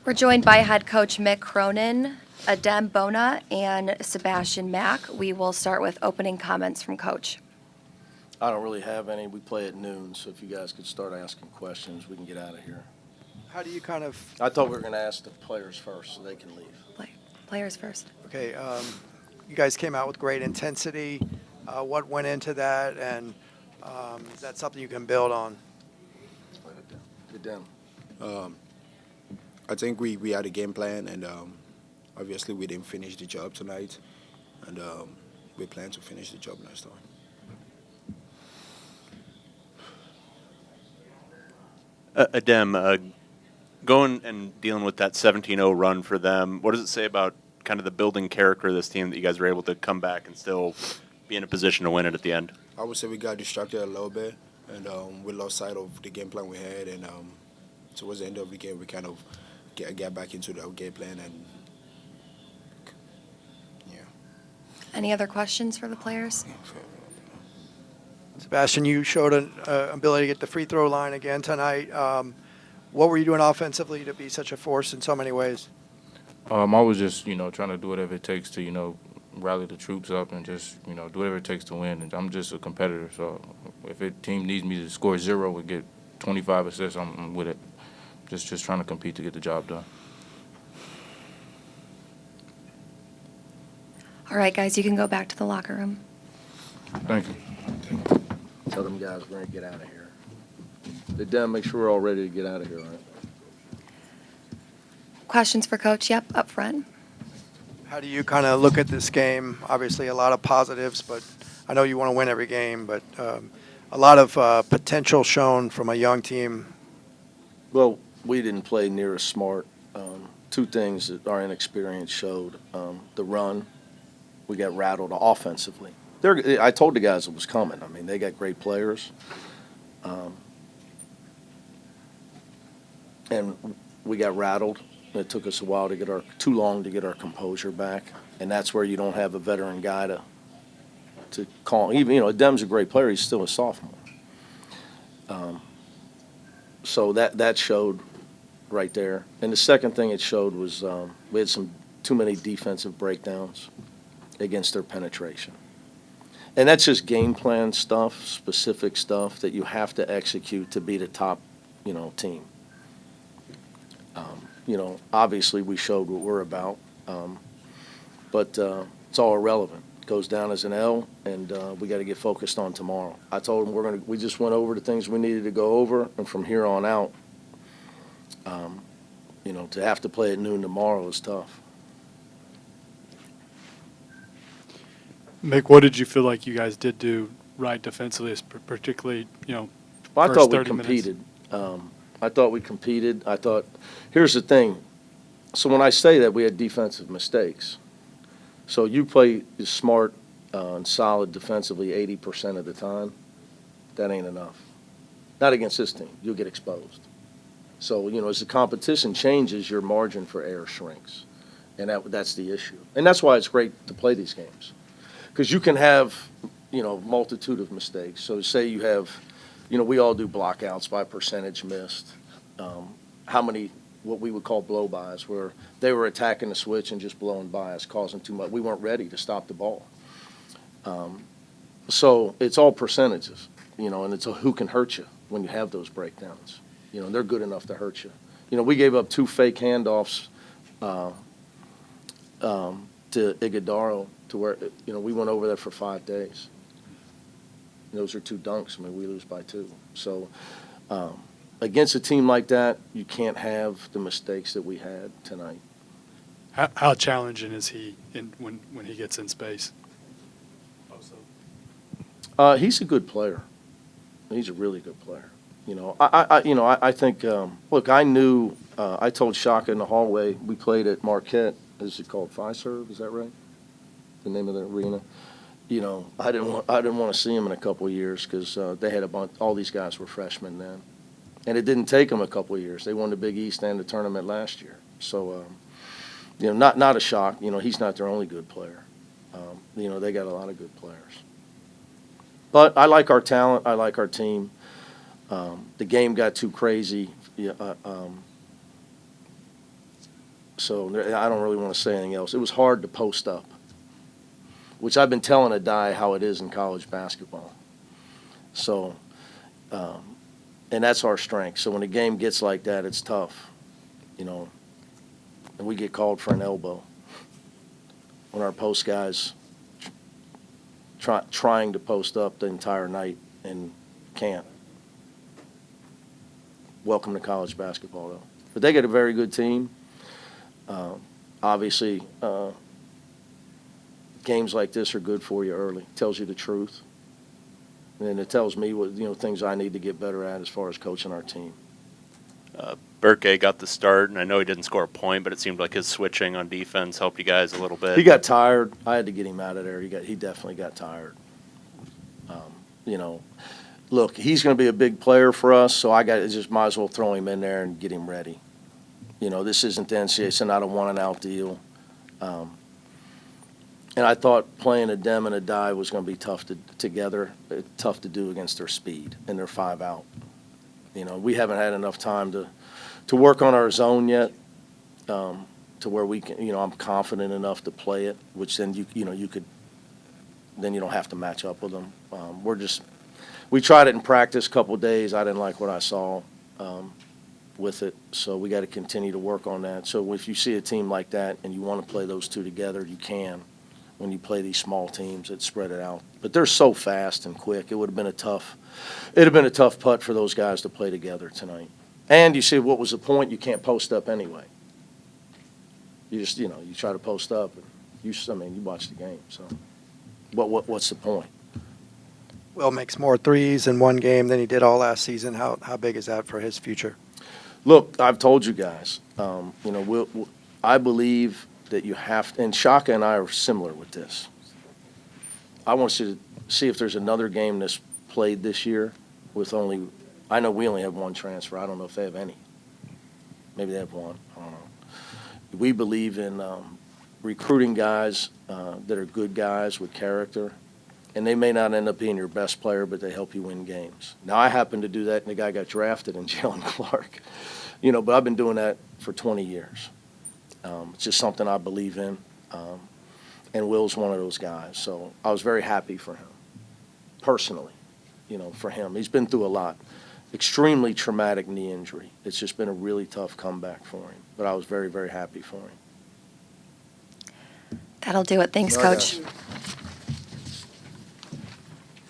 We're joined by head coach Mick Cronin, Adem Bona, and Sebastian Mack. We will start with opening comments from Coach. I don't really have any. We play at noon, so if you guys could start asking questions, we can get out of here. How do you kind of, I thought we were going to ask the players first so they can leave. Players first. okay, you guys came out with great intensity. What went into that, and is that something you can build on? Get down. I think we had a game plan, and obviously we didn't finish the job tonight, and we plan to finish the job next time. Adem, going and dealing with that 17-0 run for them, what does it say about kind of the building character of this team that you guys were able to come back and still be in a position to win it at the end? I would say we got distracted a little bit, and we lost sight of the game plan we had, and towards the end of the game, we kind of get back into the game plan, and yeah. Any other questions for the players? Sebastian, you showed an ability to get the free throw line again tonight. What were you doing offensively to be such a force in so many ways? I was just, trying to do whatever it takes to, rally the troops up and just, do whatever it takes to win. And I'm just a competitor, so if a team needs me to score 0 or get 25 assists, I'm with it. Just trying to compete to get the job done. All right, guys, you can go back to the locker room. Thank you. Tell them guys we're going to get out of here. Adem, make sure we're all ready to get out of here, all right? Questions for Coach? Yep, up front. How do you kind of look at this game? Obviously, a lot of positives, but I know you want to win every game, but a lot of potential shown from a young team. Well, we didn't play near as smart. Two things that our inexperience showed. The run, we got rattled offensively. I told the guys it was coming. I mean, they got great players. And we got rattled. It took us a while too long to get our composure back. And that's where you don't have a veteran guy to call. Even, Adem's a great player. He's still a sophomore. So that showed right there. And the second thing it showed was we had too many defensive breakdowns against their penetration. And that's just game plan stuff, specific stuff that you have to execute to be the top, team. Obviously we showed what we're about, but it's all irrelevant. It goes down as an L, and we got to get focused on tomorrow. I told them we just went over the things we needed to go over, and from here on out, to have to play at noon tomorrow is tough. Mick, what did you feel like you guys did do right defensively, particularly, Well, I first thought we 30 competed. Here's the thing. So when I say that, we had defensive mistakes. So you play smart and solid defensively 80% of the time, that ain't enough. Not against this team. You'll get exposed. So, as the competition changes, your margin for error shrinks. And that's the issue. And that's why it's great to play these games. Because you can have, multitude of mistakes. So say you have, we all do blockouts by percentage missed. How many, what we would call blow-bys, where they were attacking the switch and just blowing by us, causing too much. We weren't ready to stop the ball. So it's all percentages, and it's who can hurt you when you have those breakdowns. They're good enough to hurt you. We gave up 2 fake handoffs to Iguodaro to where, we went over there for 5 days. Those are 2 dunks. I mean, we lose by 2. So against a team like that, you can't have the mistakes that we had tonight. how challenging is he when he gets in space? He's a good player. He's a really good player. I think, look, I knew, I told Shaka in the hallway, we played at Marquette, is it called Fiserv, is that right? The name of the arena? I didn't want to see him in a couple of years because they had all these guys were freshmen then. And it didn't take them a couple of years. They won the Big East and the tournament last year. So, not a shock. He's not their only good player. They got a lot of good players. But I like our talent. I like our team. The game got too crazy. So I don't really want to say anything else. It was hard to post up, which I've been telling Adai how it is in college basketball. So, and that's our strength. So when a game gets like that, it's tough, you know, and we get called for an elbow when our post guys trying to post up the entire night and can't. Welcome to college basketball, though. But they get a very good team. Obviously, games like this are good for you early. Tells you the truth. And it tells me what, things I need to get better at as far as coaching our team. Burke got the start, and I know he didn't score a point, but it seemed like his switching on defense helped you guys a little bit. He got tired. I had to get him out of there. He definitely got tired. Look, he's going to be a big player for us, so I just might as well throw him in there and get him ready. This isn't the NCAA. It's not a one-and-out deal. And I thought playing Adem and Adai was going to be tough tough to do against their speed and their 5-out. We haven't had enough time to work on our zone yet, to where we can. I'm confident enough to play it, which then you could. Then you don't have to match up with them. We tried it in practice a couple of days. I didn't like what I saw with it, so we got to continue to work on that. So if you see a team like that and you want to play those two together, you can. When you play these small teams that spread it out, but they're so fast and quick, it would have been a tough putt for those guys to play together tonight. And you see, what was the point? You can't post up anyway. You just you try to post up, and you watch the game. So, what's the point? Will makes more threes in one game than he did all last season. How big is that for his future? Look, I've told you guys, I believe that you have, and Shaka and I are similar with this. I want you to see if there's another game that's played this year with I know we only have one transfer. I don't know if they have any. Maybe they have one. I don't know. We believe in recruiting guys that are good guys with character, and they may not end up being your best player, but they help you win games. Now, I happen to do that, and the guy got drafted in Jalen Clark. But I've been doing that for 20 years. It's just something I believe in, and Will's one of those guys. So I was very happy for him, personally, for him. He's been through a lot. Extremely traumatic knee injury. It's just been a really tough comeback for him, but I was very, very happy for him. That'll do it. Thanks, All right, Coach. guys.